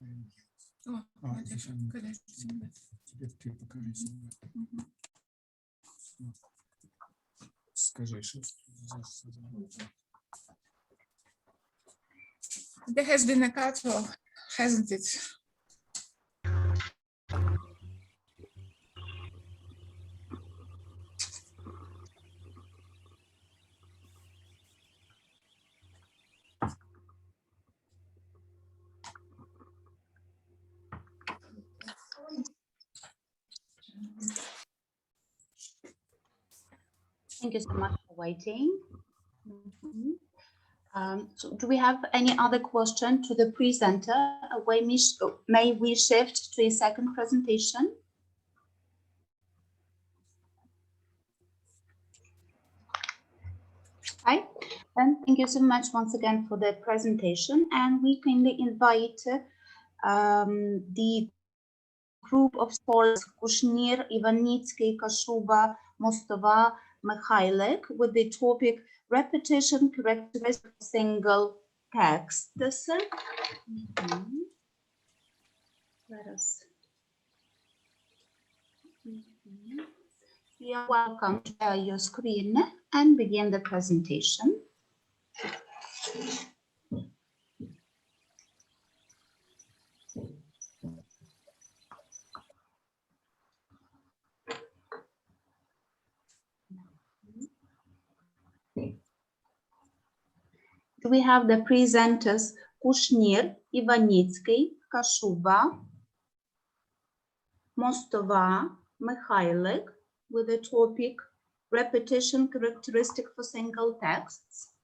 О, теперь ты покажи себя. Скажи, что there has been a cut off, hasn't it? Thank you so much for waiting. So do we have any other question to the presenter? May we shift to a second presentation? Hi, and thank you so much once again for the presentation. And we kindly invite the group of scholars Kushnir, Ivanitskyi, Kashuba, Mostova, Mykhaylyk with the topic repetition characteristic of single text. Let us. You are welcome to share your screen and begin the presentation. We have the presenters Kushnir, Ivanitskyi, Kashuba, Mostova, Mykhaylyk with the topic repetition characteristic for single texts.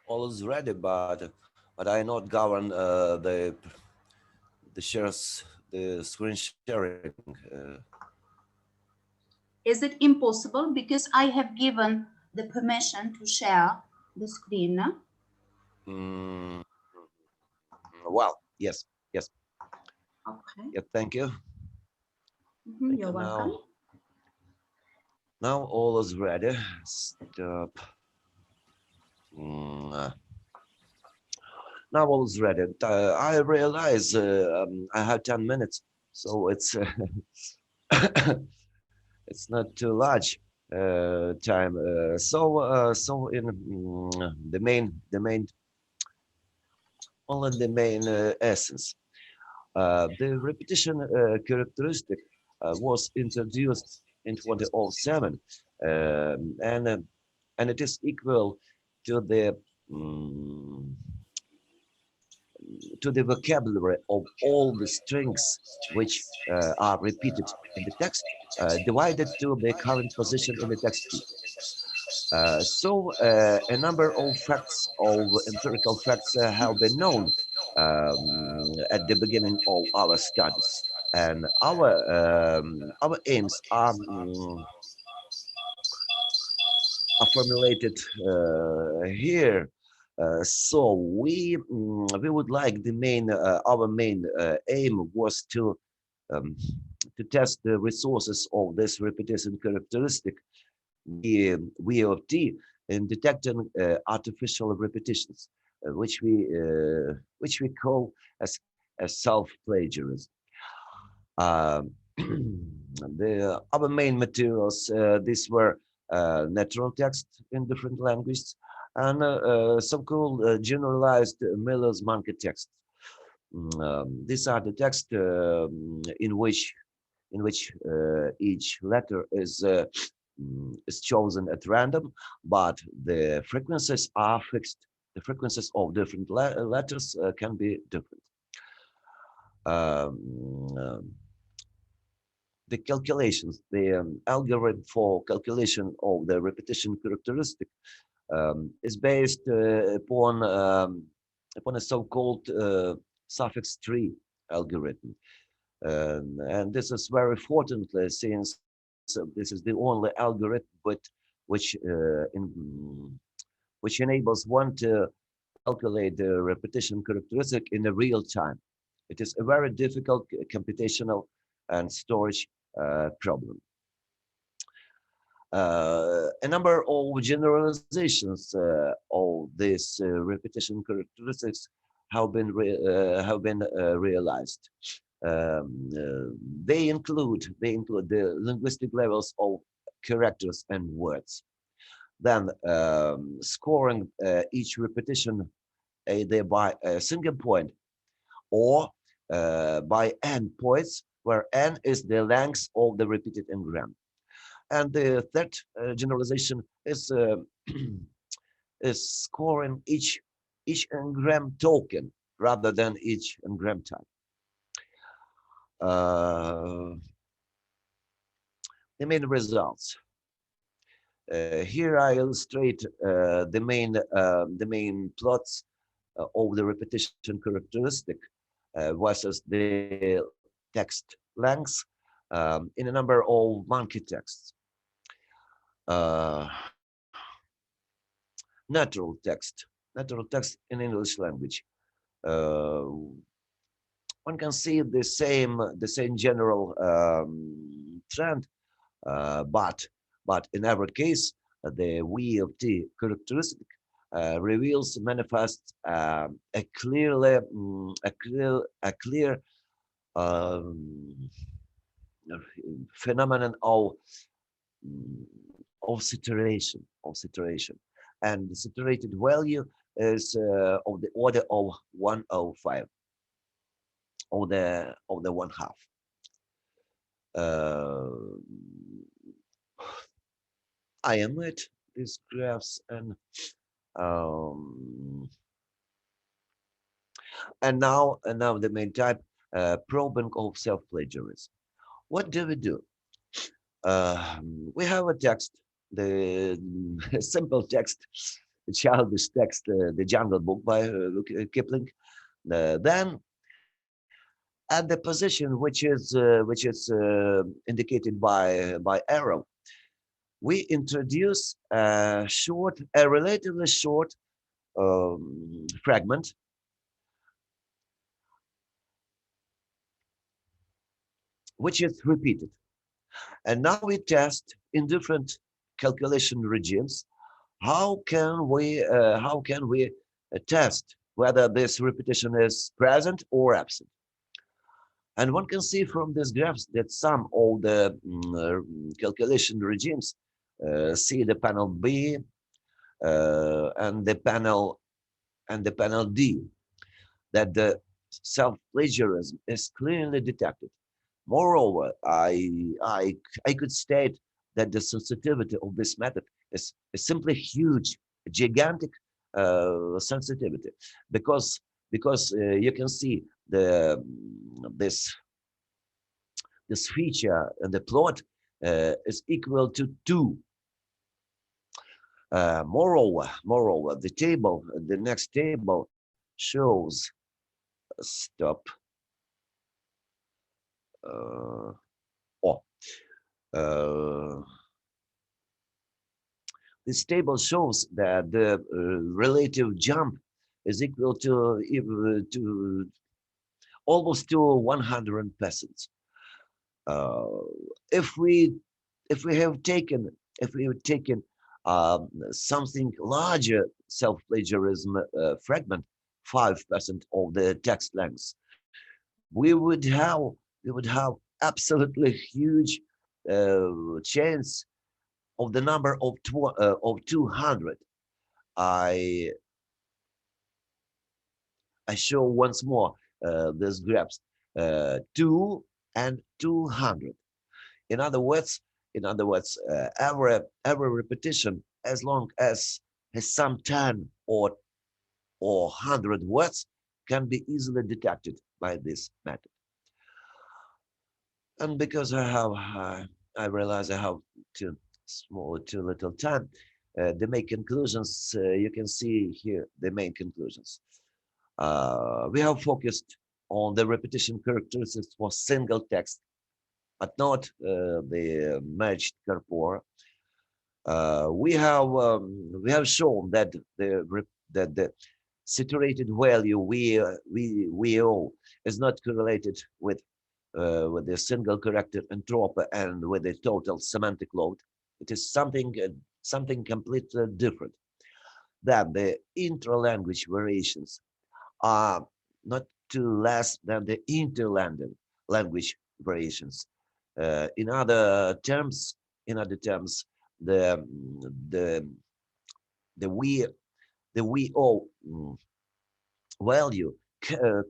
All is ready, but I not govern the screen sharing. Is it impossible? Because I have given the permission to share the screen. Well, yes. Okay. Yeah, thank you. Thank you're welcome. Now all is ready. Stop. Now all is ready. I realize I have 10 minutes, so it's it's not too large time. So in the main essence, the repetition characteristic was introduced in 2007, and it is equal to the vocabulary of all the strings which are repeated in the text, divided to the current position in the text key. So a number of facts, of empirical facts, have been known at the beginning of our studies, and our aims are formulated here. So we would like our main aim was to test the resources of this repetition characteristic V of T in detecting artificial repetitions, which we call as self-plagiarism. The other main materials, these were natural text in different languages and so-called generalized Miller's monkey text. These are the text in which each letter is chosen at random, but the frequencies are fixed. The frequencies of different letters can be different. The calculations, the algorithm for calculation of the repetition characteristic is based upon a so-called suffix tree algorithm, and this is very important since this is the only algorithm which enables one to calculate the repetition characteristic in a real time. It is a very difficult computational and storage problem. A number of generalizations of these repetition characteristics realized. They include the linguistic levels of characters and words. Then scoring each repetition either by a single point or by n points, where n is the length of the repeated engram. And the third generalization is is scoring each engram token rather than each engram type. The main results. Here I illustrate the main plots of the repetition characteristic versus the text length in a number of monkey texts. Natural text in English language. One can see the same general trend, but in every case, the VLT characteristic reveals manifests a clear phenomenon of saturation, and the saturated value is of the order of 105, of the 1/2. I omit these graphs and now the main type, probing of self-plagiarism. What do? We have a text, the simple text, the childish text, the Jungle Book by Kipling. Then, at the position which is indicated by arrow, we introduce a relatively short fragment which is repeated. And now we test in different calculation regimes how can we test whether this repetition is present or absent. And one can see from these graphs that some of the calculation regimes, see the panel B and the panel D, that the self-plagiarism is clearly detected. Moreover, I could state that the sensitivity of this method is simply huge, gigantic sensitivity, because you can see this feature and the plot is equal to 2. Moreover, the next table shows stop. This table shows that the relative jump is equal to almost to 100%. If we have taken something larger self-plagiarism fragment, 5% of the text length, we would have absolutely huge chance of the number of 200. I show once more these graphs, 2 and 200. In other words, every repetition, as long as has some 10 or 100 words, can be easily detected by this method. And because I realize I have too little time, the main conclusions, you can see here the main conclusions. We have focused on the repetition characteristics for single text, but not the merged corpora. We have shown that the saturated value we owe is not correlated with the single character entrope and with the total semantic load. It is something completely different. That the intra-language variations are not too less than the language variations. In other terms, the the the we the we all value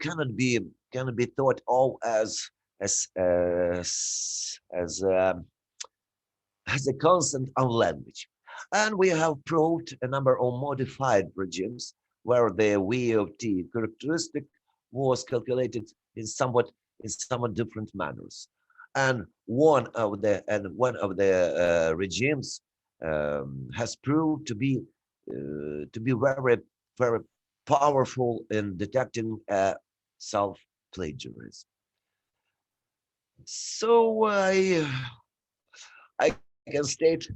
cannot be thought of as as um, as a constant of language. And we have proved a number of modified regimes where the V of T characteristic was calculated in somewhat different manners. And one of the regimes has proved to be very powerful in detecting self-plagiarism. So I can state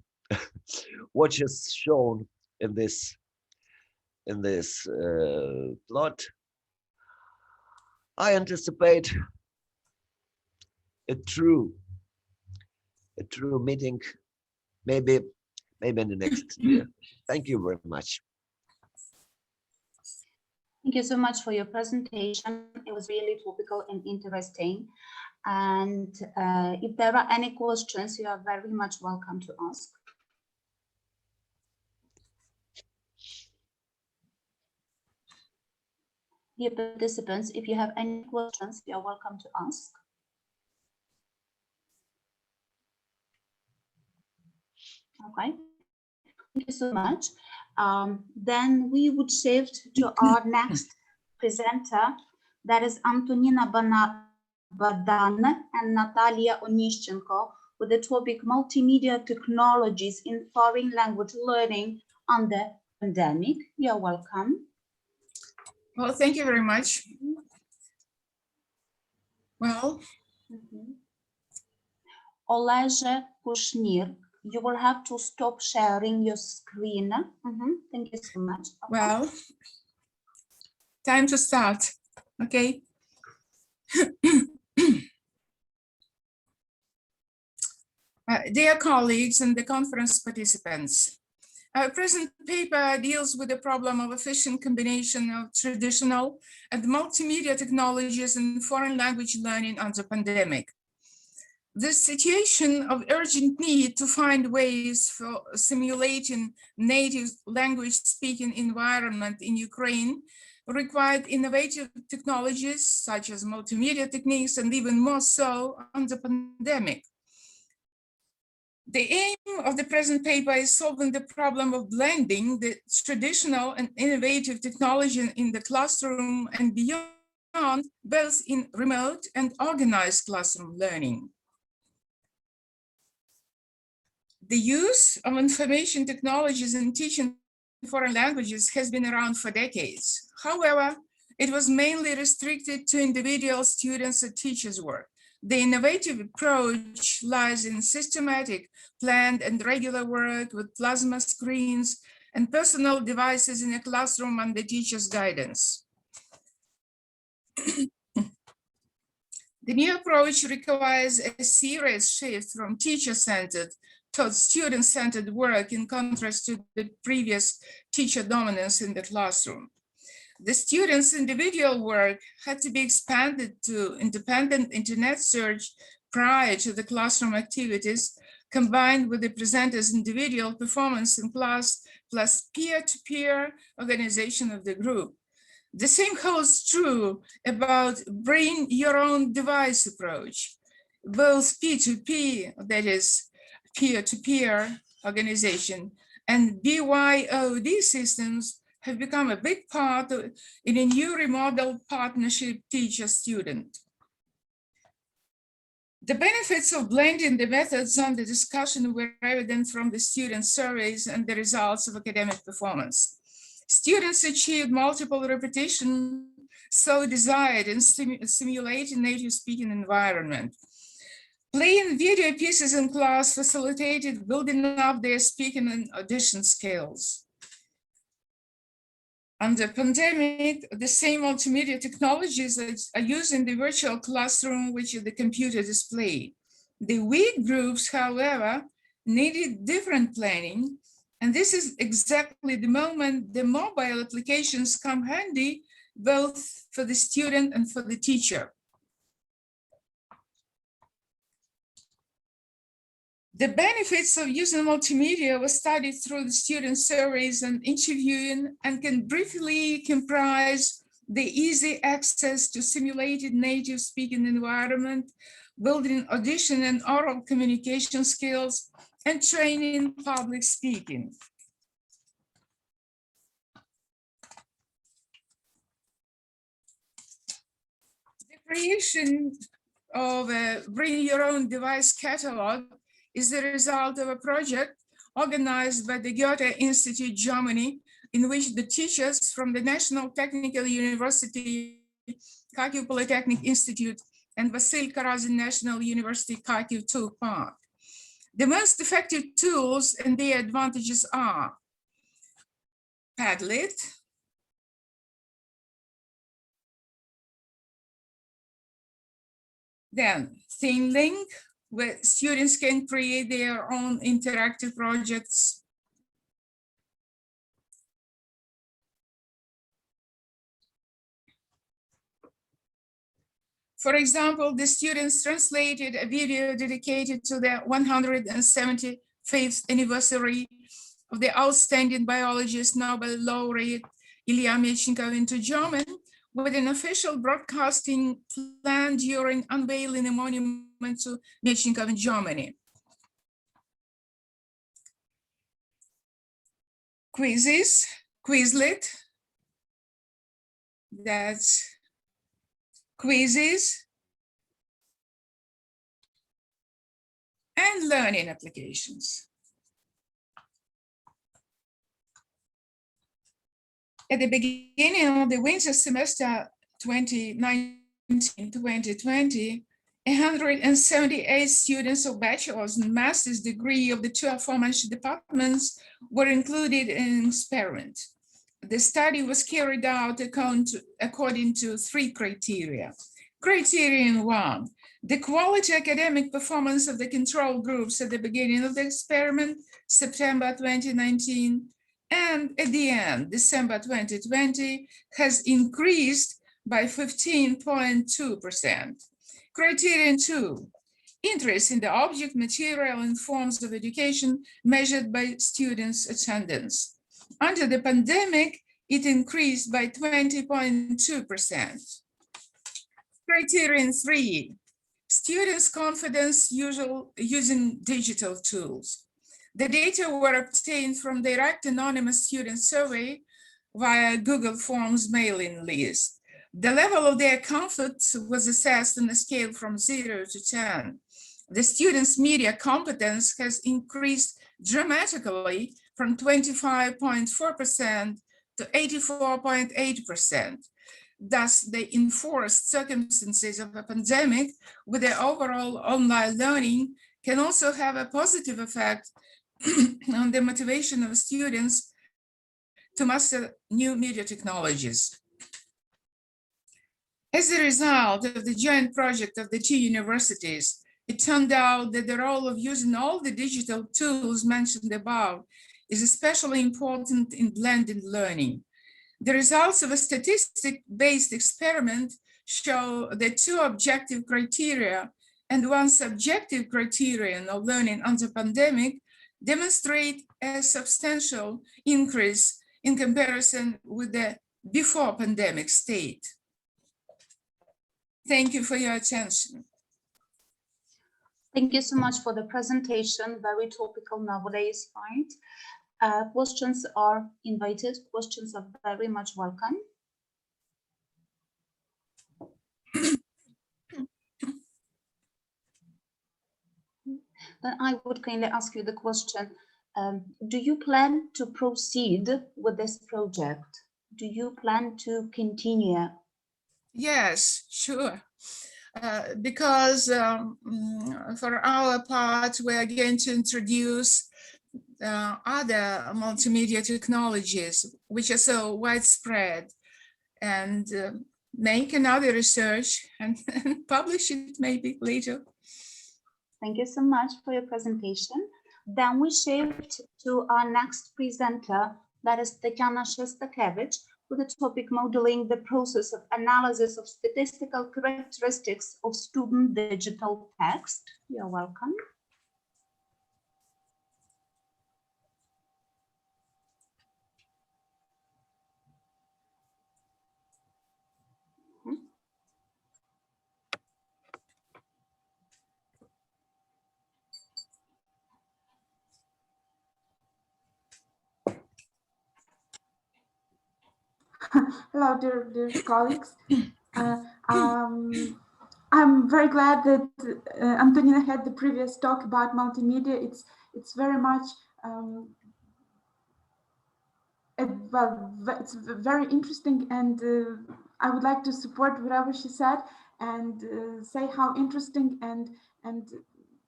what is shown in this plot. I anticipate a true meeting, maybe in the next year. Thank you very much. Thank you so much for your presentation. It was really topical and interesting. And if there are any questions, you are very much welcome to ask. Dear participants, if you have any questions, you are welcome to ask. Okay, thank you so much. Then we would shift to our next presenter, that is Antonina Badan and Nataliia Onishchenko, with the topic Multimedia Technologies in Foreign Language Learning under Pandemic. You are welcome. Well, thank you very much. Well, Olena Kushnir, you will have to stop sharing your screen. Thank you so much. well, time to start. Okay. Dear colleagues and the conference participants, our present paper deals with the problem of efficient combination of traditional and multimedia technologies in foreign language learning under pandemic. The situation of urgent need to find ways for simulating native language speaking environment in Ukraine required innovative technologies such as multimedia techniques, and even more so under pandemic. The aim of the present paper is solving the problem of blending the traditional and innovative technology in the classroom and beyond, both in remote and organized classroom learning. The use of information technologies in teaching foreign languages has been around for decades. However, it was mainly restricted to individual students and teachers' work. The innovative approach lies in systematic, planned and regular work with plasma screens and personal devices in a classroom under teacher's guidance. The new approach requires a serious shift from teacher-centered towards student-centered work in contrast to the previous teacher dominance in the classroom. The students' individual work had to be expanded to independent internet search prior to the classroom activities, combined with the presenter's individual performance in class, plus peer-to-peer organization of the group. The same holds true about bring your own device approach. Both P2P, that is peer-to-peer organization, and BYOD systems have become a big part in a new remodeled partnership teacher-student. The benefits of blending the methods under discussion were evident from the student surveys and the results of academic performance. Students achieved multiple repetition so desired in simulating native speaking environment. Playing video pieces in class facilitated building up their speaking and audition skills. Under pandemic, the same multimedia technologies are used in the virtual classroom, which is the computer display. The weak groups, however, needed different planning, and this is exactly the moment the mobile applications come handy both for the student and for the teacher. The benefits of using multimedia were studied through the student surveys and interviewing, and can briefly comprise the easy access to simulated native speaking environment, building audition and oral communication skills, and training public speaking. The creation of a Bring Your Own Device catalog is the result of a project organized by the Goethe Institute, Germany, in which the teachers from the National Technical University, Kharkiv Polytechnic Institute, and Vasil Karazin National University, Kharkiv took part. The most effective tools and their advantages are Padlet, then ThinkLink, where students can create their own interactive projects. For example, the students translated a video dedicated to the 175th anniversary of the outstanding biologist Nobel laureate Ilya Levchenko into German, with an official broadcasting planned during unveiling a monument to Levchenko in Germany. Quizzes, Quizlet, that's quizzes, and learning applications. At the beginning of the winter semester 2019-2020, 178 students of bachelor's and master's degree of the two aforementioned departments were included in an experiment. The study was carried out according to three criteria. Criterion 1, the quality academic performance of the control groups at the beginning of the experiment, September 2019, and at the end, December 2020, has increased by 15.2%. Criterion 2, interest in the object, material, and forms of education measured by students' attendance. Under the pandemic, it increased by 20.2%. Criterion 3, students' confidence using digital tools. The data were obtained from direct anonymous student survey via Google Forms mailing list. The level of their comfort was assessed on a scale from 0 to 10. The students' media competence has increased dramatically from 25.4% to 84.8%. Thus, the enforced circumstances of a pandemic with the overall online learning can also have a positive effect on the motivation of students to master new media technologies. As a result of the joint project of the two universities, it turned out that the role of using all the digital tools mentioned above is especially important in blended learning. The results of a statistic-based experiment show that two objective criteria and one subjective criterion of learning under pandemic demonstrate a substantial increase in comparison with the before pandemic state. Thank you for your attention. Thank you so much for the presentation. Very topical nowadays, right? Questions are invited. Questions are very much welcome. Then I would kindly ask you the question, do you plan to proceed with this project? Do you plan to continue? Yes, sure. Because for our part, we are going to introduce other multimedia technologies which are so widespread, and make another research and publish it maybe later. Thank you so much for your presentation. Then we shift to our next presenter, that is Tetiana Shestakevych, with the topic modeling the process of analysis of statistical characteristics of student digital text. You're welcome. Hello, dear colleagues. I'm very glad that Antonina had the previous talk about multimedia. It's very much it's very interesting, and I would like to support whatever she said and say how interesting and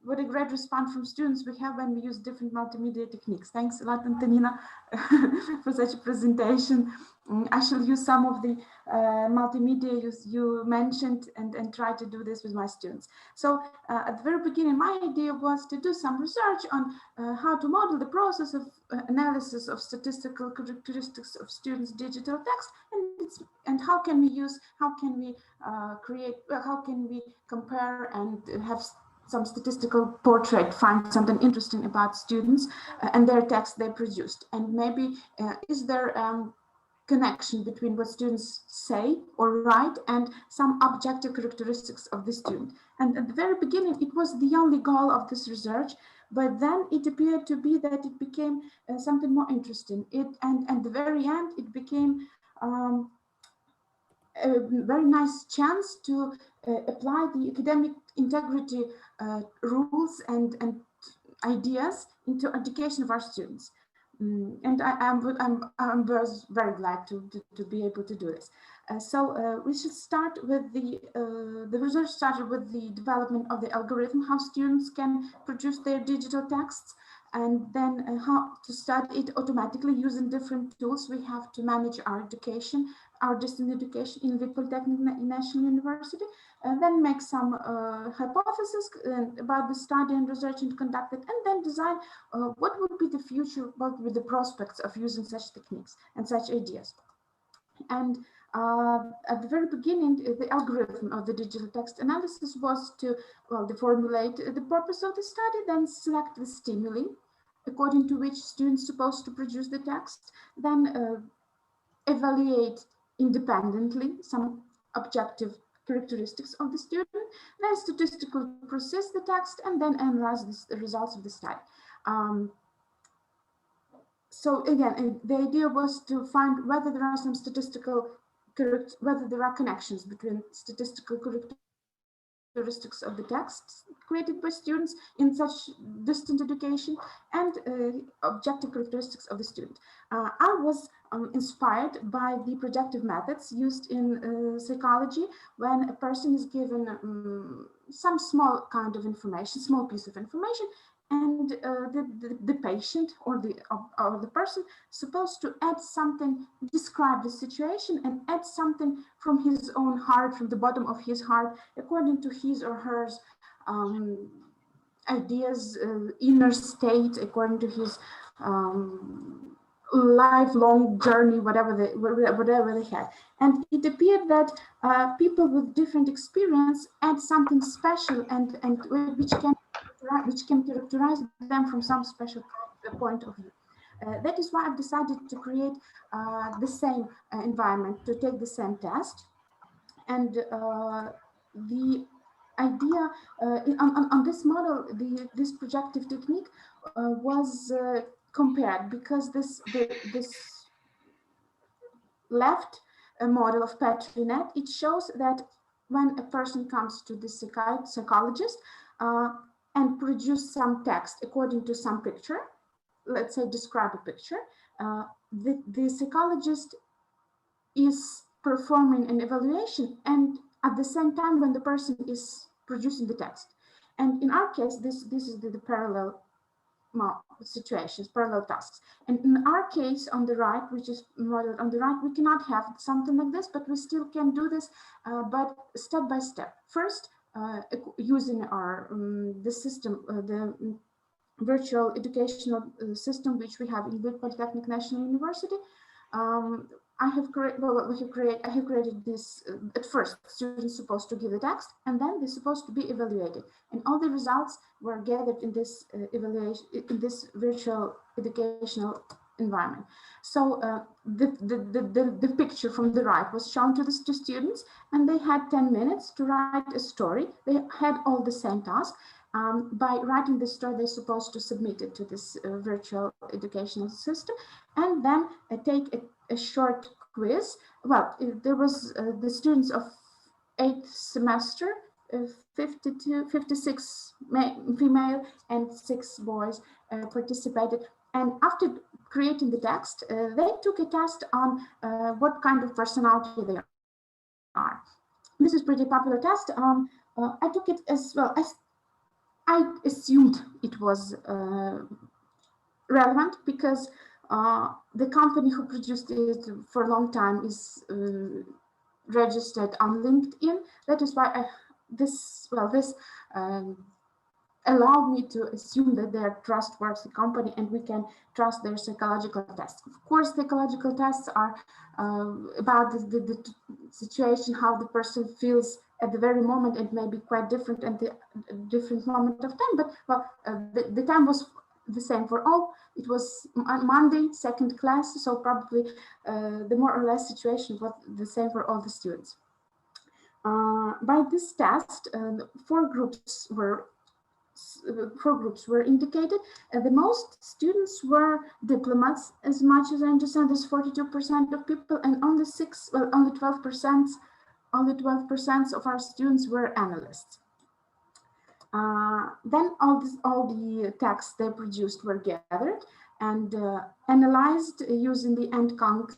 what a great response from students we have when we use different multimedia techniques. Thanks a lot, Antonina, for such a presentation. I shall use some of the multimedia you mentioned and try to do this with my students. So at the very beginning, my idea was to do some research on how to model the process of analysis of statistical characteristics of students' digital text, and how can we compare and have some statistical portrait, find something interesting about students and their text they produced, and maybe is there connection between what students say or write and some objective characteristics of the student. And at the very beginning, it was the only goal of this research, but then it appeared to be that it became something more interesting. And at the very end, it became a very nice chance to apply the academic integrity rules and ideas into education of our students. And I'm very glad to be able to do this. So we should start with the research started with the development of the algorithm, how students can produce their digital texts, and then how to study it automatically using different tools we have to manage our education, our distance education in the Polytechnic National University, and then make some hypotheses about the study and research and conducted, and then design what would be the future, what would be the prospects of using such techniques and such ideas. And at the very beginning, the algorithm of the digital text analysis was to, well, formulate the purpose of the study, then select the stimuli according to which students supposed to produce the text, then evaluate independently some objective characteristics of the student, then statistically process the text, and then analyze the results of the study. So again, the idea was to find whether there are some whether there are connections between statistical characteristics of the texts created by students in such distant education and objective characteristics of the student. I was inspired by the projective methods used in psychology when a person is given some small kind of information, small piece of information, and the patient or the person supposed to add something, describe the situation and add something from his own heart, from the bottom of his heart, according to his or her ideas, inner state, according to his lifelong journey, whatever they had. And it appeared that people with different experience add something special and which can characterize them from some special point of view. That is why I've decided to create the same environment, to take the same test. And the idea on this model, this projective technique was compared, because this left model of PetriNet, it shows that when a person comes to the psychologist and produce some text according to some picture, let's say describe a picture, the psychologist is performing an evaluation, and at the same time when the person is producing the text. And in our case, this is the parallel situations, parallel tasks. And in our case on the right, which is modeled on the right, we cannot have something like this, but we still can do this, but step by step. First, using our the system, the virtual educational system which we have in the Polytechnic National University, I have created this. At first, students supposed to give the text, and then they're supposed to be evaluated. And all the results were gathered in this evaluation, in this virtual educational environment. So the picture from the right was shown to the students, and they had 10 minutes to write a story. They had all the same task. By writing the story, they're supposed to submit it to this virtual educational system, and then take a short quiz. Well, there was the students of 8th semester, 56 female and 6 boys participated. And after creating the text, they took a test on what kind of personality they are. This is pretty popular test. I took it as well as I assumed it was relevant because the company who produced it for a long time is registered on LinkedIn. That is why this allowed me to assume that they're a trustworthy company and we can trust their psychological tests. Of course, psychological tests are about the situation, how the person feels at the very moment, and may be quite different at the different moment of time. But well, the time was the same for all. It was Monday, 2nd class, so probably the more or less situation was the same for all the students. By this test, four groups were indicated. The most students were diplomats, as much as I understand, is 42% of people, and only 12% of our students were analysts. Then all the texts they produced were gathered and analyzed using the EndConc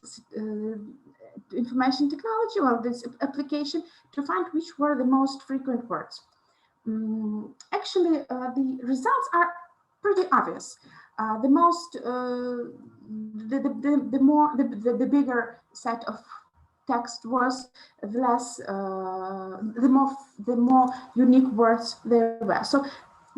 information technology, or this application, to find which were the most frequent words. Actually, the results are pretty obvious. The bigger set of text was the less, the more unique words there were. So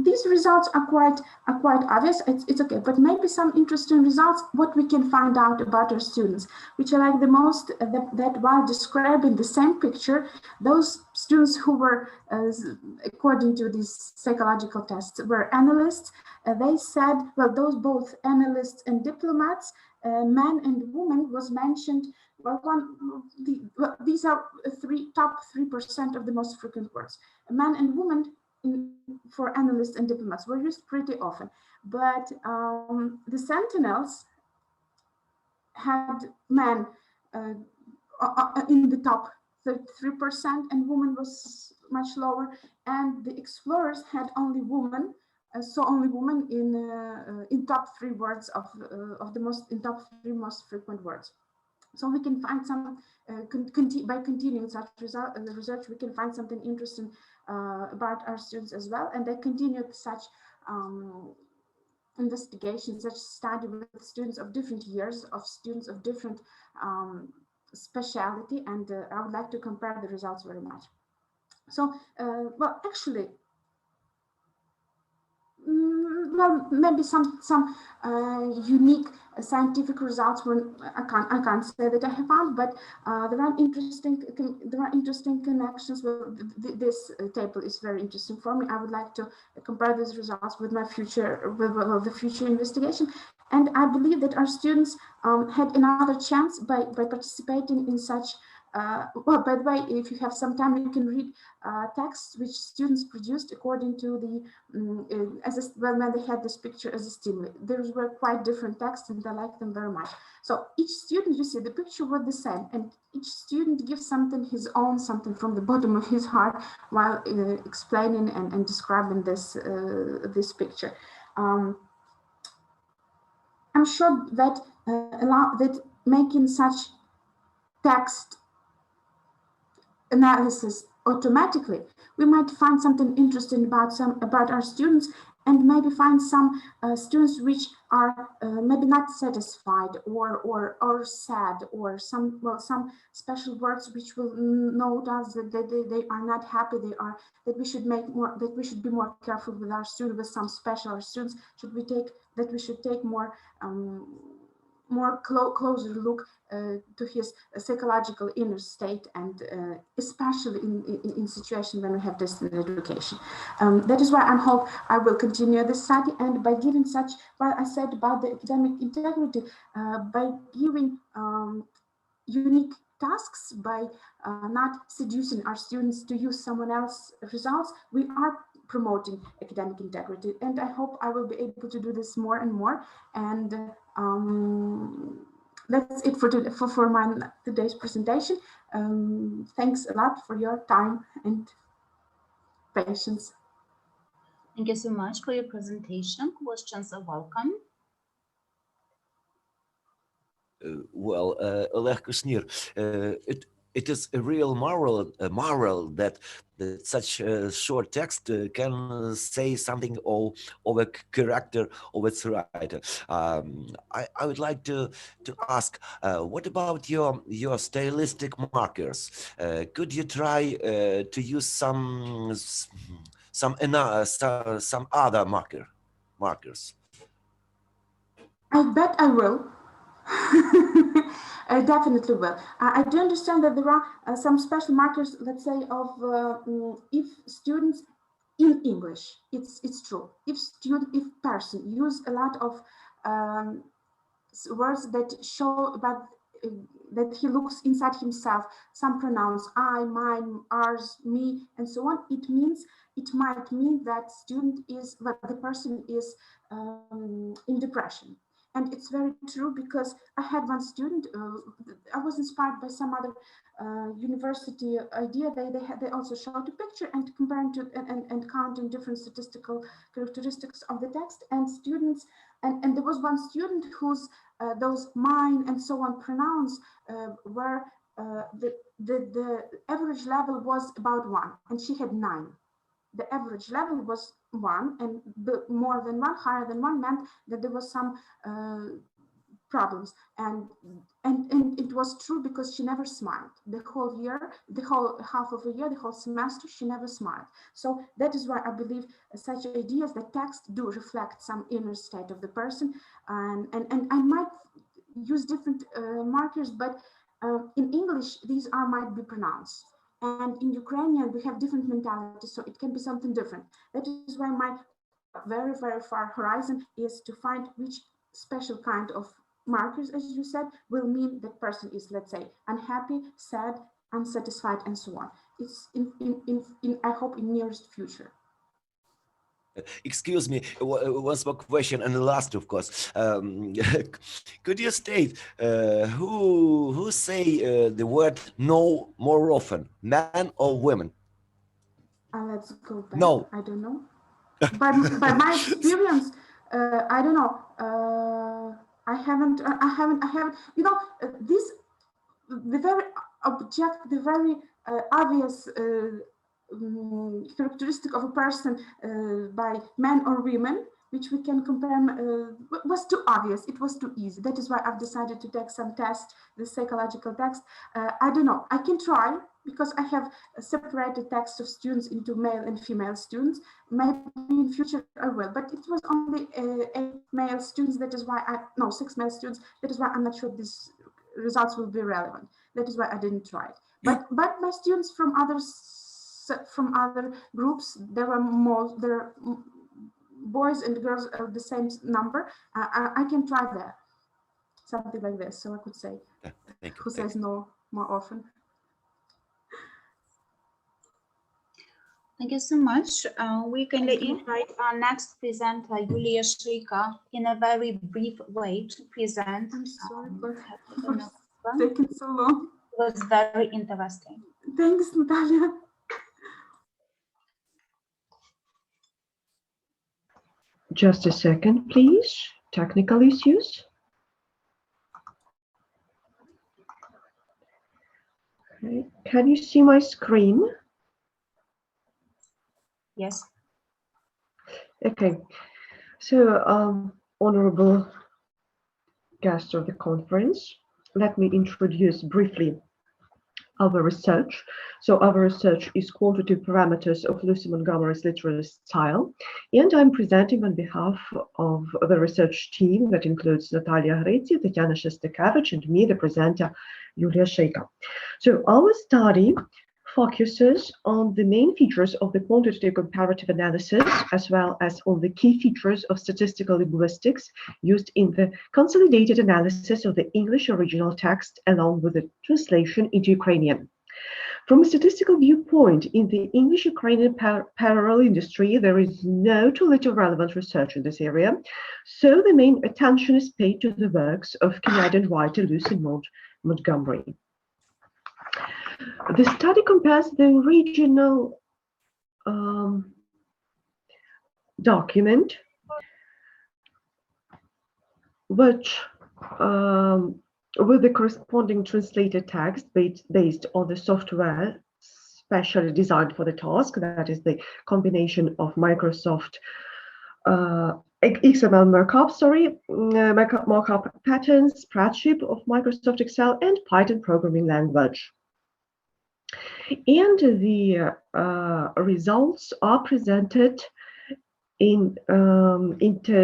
these results are quite obvious. It's okay, but maybe some interesting results, what we can find out about our students, which I like the most, that while describing the same picture, those students who were, according to these psychological tests, were analysts. They said, well, those both analysts and diplomats, man and woman was mentioned. Well, these are top 3% of the most frequent words. Man and woman for analysts and diplomats were used pretty often, but the sentinels had men in the top 3%, and women was much lower, and the explorers had only women. So only women in top 3 words of the top 3 most frequent words. So we can find some, by continuing such research, we can find something interesting about our students as well. And they continued such investigation, such study with students of different years, of students of different speciality. And I would like to compare the results very much. So, well, actually, well, maybe some unique scientific results were, I can't say that I have found, but there are interesting connections. Well, this table is very interesting for me. I would like to compare these results with my future, with the future investigation. And I believe that our students had another chance by participating in such. Well, by the way, if you have some time, you can read texts which students produced according to the when they had this picture as a stimuli. Those were quite different texts, and I like them very much. So each student, you see, the picture was the same, and each student gives something his own, something from the bottom of his heart, while explaining and describing this this picture. I'm sure that making such text analysis automatically, we might find something interesting about our students, and maybe find some students which are maybe not satisfied or sad, or some special words which will note us that they are not happy. That we should be more careful with our students, with some special students. We should take more more closer look to his psychological inner state, and especially in situations when we have distant education. That is why I hope I will continue this study, and by giving such, what I said about the academic integrity, by giving unique tasks, by not seducing our students to use someone else's results, we are promoting academic integrity. And I hope I will be able to do this more and more. And that's it for my today's presentation. Thanks a lot for your time and patience. Thank you so much for your presentation. Questions are welcome. Oleg Kushnir, it is a real marvel that such a short text can say something of a character of its writer. I would like to ask, what about your stylistic markers? Could you try to use some other markers? I bet I will. I definitely will. I do understand that there are some special markers, let's say, of if students in English, it's true. If person use a lot of words that show about that he looks inside himself, some pronouns, I, mine, ours, me, and so on, it might mean that the person is in depression. And it's very true, because I had one student, I was inspired by some other university idea. They also showed a picture and comparing to and counting different statistical characteristics of the text, and students, and there was one student whose those mine and so on pronouns were the average level was about 1, and she had 9. The average level was 1, and more than 1, higher than 1, meant that there was some problems, and it was true, because she never smiled the whole year, the whole half of a year, the whole semester. She never smiled. So that is why I believe such ideas that text do reflect some inner state of the person, and I might use different markers, but in English these might be pronounced. And in Ukrainian, we have different mentalities, so it can be something different. That is why my very, very far horizon is to find which special kind of markers, as you said, will mean that person is, let's say, unhappy, sad, unsatisfied, and so on. It's in I hope, in nearest future. Excuse me, one more question, and the last, of course. Could you state who say the word no more often, men or women? Let's go back. No. I don't know. By my experience, I don't know. I haven't. You know, the very obvious characteristic of a person by men or women, which we can compare, was too obvious. It was too easy. That is why I've decided to take some tests, the psychological text. I don't know. I can try, because I have separated text of students into male and female students. Maybe in future I will, but it was only 8 male students. That is why 6 male students. That is why I'm not sure these results will be relevant. That is why I didn't try it. But my students from other groups, there are boys and girls of the same number. I can try that, something like this. So I could say, who says no more often. Thank you so much. We can invite our next presenter, Juliia Shyyka, in a very brief way to present. I'm sorry for taking so long. It was very interesting. Thanks, Nataliia. Just a second, please. Technical issues. Okay. Can you see my screen? Yes. Okay. So, honorable guests of the conference, let me introduce briefly our research. So our research is quantitative parameters of Lucy Montgomery's literary style. And I'm presenting on behalf of the research team that includes Nataliia, Hrytsiv, Tetiana Shestakevych, and me, the presenter, Juliia Shyyka. So our study focuses on the main features of the quantitative comparative analysis, as well as on the key features of statistical linguistics used in the consolidated analysis of the English original text, along with the translation into Ukrainian. From a statistical viewpoint, in the English-Ukrainian parallel industry, there is no too little relevant research in this area, so the main attention is paid to the works of Canadian writer Lucy Montgomery. The study compares the original document, which with the corresponding translated text based on the software specially designed for the task, that is the combination of Microsoft XML markup patterns, spreadsheet of Microsoft Excel, and Python programming language. And the results are presented in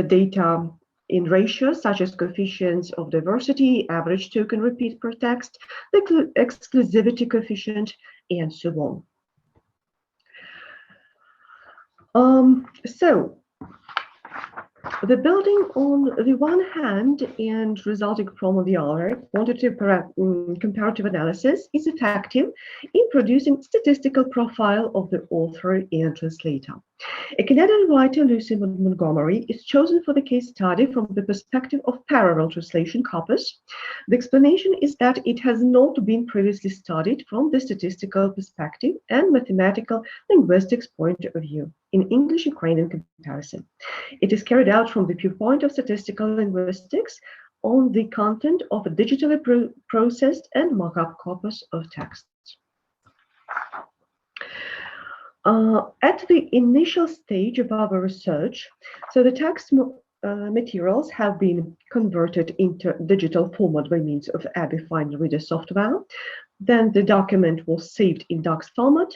data in ratios such as coefficients of diversity, average token repeat per text, the exclusivity coefficient, and so on. So the building on the one hand and resulting from the other, quantitative comparative analysis is effective in producing statistical profile of the author and translator. A Canadian writer, Lucy Montgomery, is chosen for the case study from the perspective of parallel translation corpus. The explanation is that it has not been previously studied from the statistical perspective and mathematical linguistics point of view in English-Ukrainian comparison. It is carried out from the viewpoint of statistical linguistics on the content of a digitally processed and markup corpus of texts. At the initial stage of our research, so the text materials have been converted into digital format by means of ABBY Fine Reader software. Then the document was saved in docs format.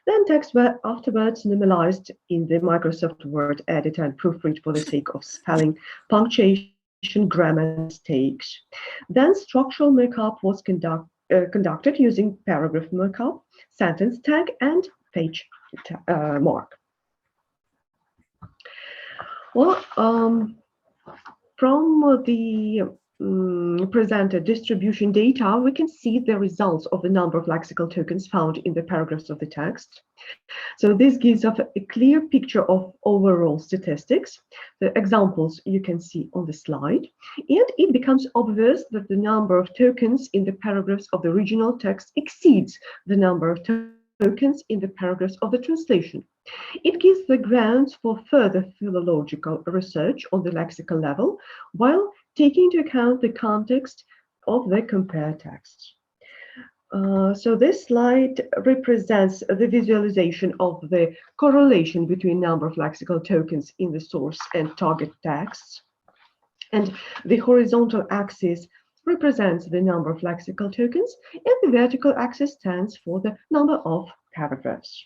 Then text were afterwards normalized in the Microsoft Word editor and proofread for the sake of spelling, punctuation, grammar mistakes. Then structural markup was conducted using paragraph markup, sentence tag, and page mark. Well, from the presented distribution data, we can see the results of the number of lexical tokens found in the paragraphs of the text. So this gives us a clear picture of overall statistics. The examples you can see on the slide, and it becomes obvious that the number of tokens in the paragraphs of the original text exceeds the number of tokens in the paragraphs of the translation. It gives the grounds for further philological research on the lexical level, while taking into account the context of the compared texts. So this slide represents the visualization of the correlation between number of lexical tokens in the source and target texts. And the horizontal axis represents the number of lexical tokens, and the vertical axis stands for the number of paragraphs.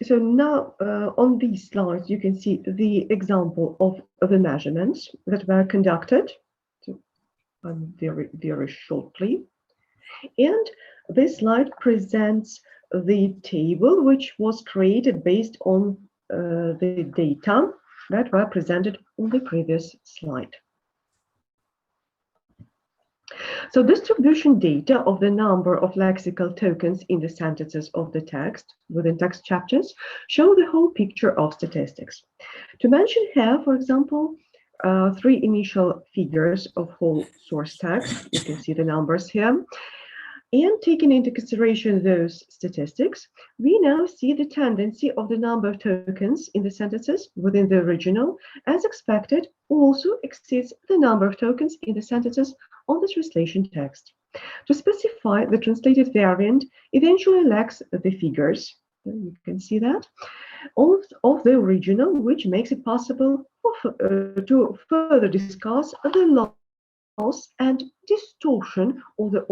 So now on these slides, you can see the example of the measurements that were conducted very shortly. And this slide presents the table which was created based on the data that were presented on the previous slide. So distribution data of the number of lexical tokens in the sentences of the text within text chapters show the whole picture of statistics. To mention here, for example, three initial figures of whole source text. You can see the numbers here. And taking into consideration those statistics, we now see the tendency of the number of tokens in the sentences within the original, as expected, also exceeds the number of tokens in the sentences on the translation text. To specify the translated variant eventually lacks the figures, you can see that, of the original, which makes it possible to further discuss the and distortion of the